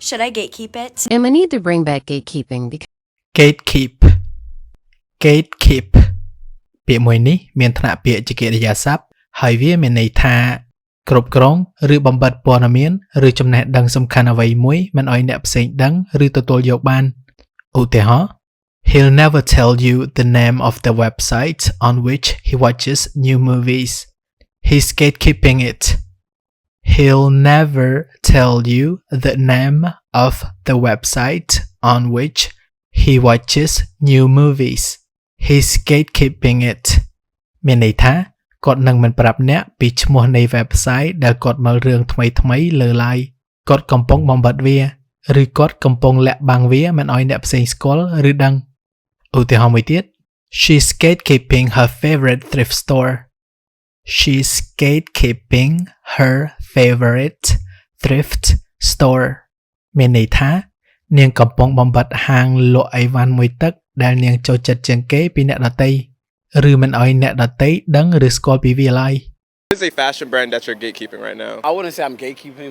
Should I gatekeep it? I need to bring back gatekeeping because gatekeep gatekeep ពាក្យមួយនេះមានថ្នាក់ពាក្យជាកិរិយាសព្ទហើយវាមានន័យថាគ្រប់គ្រងឬបំបត្តិព័ត៌មានឬចំណេះដឹងសំខាន់អ្វីមួយមិនឲ្យអ្នកផ្សេងដឹងឬទទួលយកបានឧទាហរណ៍ He'll never tell you the name of the website on which he watches new movies. He's gatekeeping it. He'll never tell you the name of the website on which he watches new movies. He's gatekeeping it. មានន័យថាគាត់នឹងមិនប្រាប់អ្នកពីឈ្មោះនៃ website ដែលគាត់មើលរឿងថ្មីៗលើឡើយគាត់កំពុងបំបត្តិវាឬគាត់កំពុងលាក់បាំងវាមិនឲ្យអ្នកផ្សេងស្គាល់ឬដឹងឧទាហរណ៍មួយទៀត She's gatekeeping her favorite thrift store. She's gatekeeping her favorite thrift store. មានន័យថានាងកំពុងបំបត្តិហាងលក់អីវ៉ាន់មួយទឹកដែលនាងចូលចិត្តជាងគេពីអ្នកដទៃឬមិនឲ្យអ្នកដទៃដឹងឬស្គាល់ពីវាឡើយ What is a fashion brand that you're gatekeeping right now? I wouldn't say I'm gatekeeping.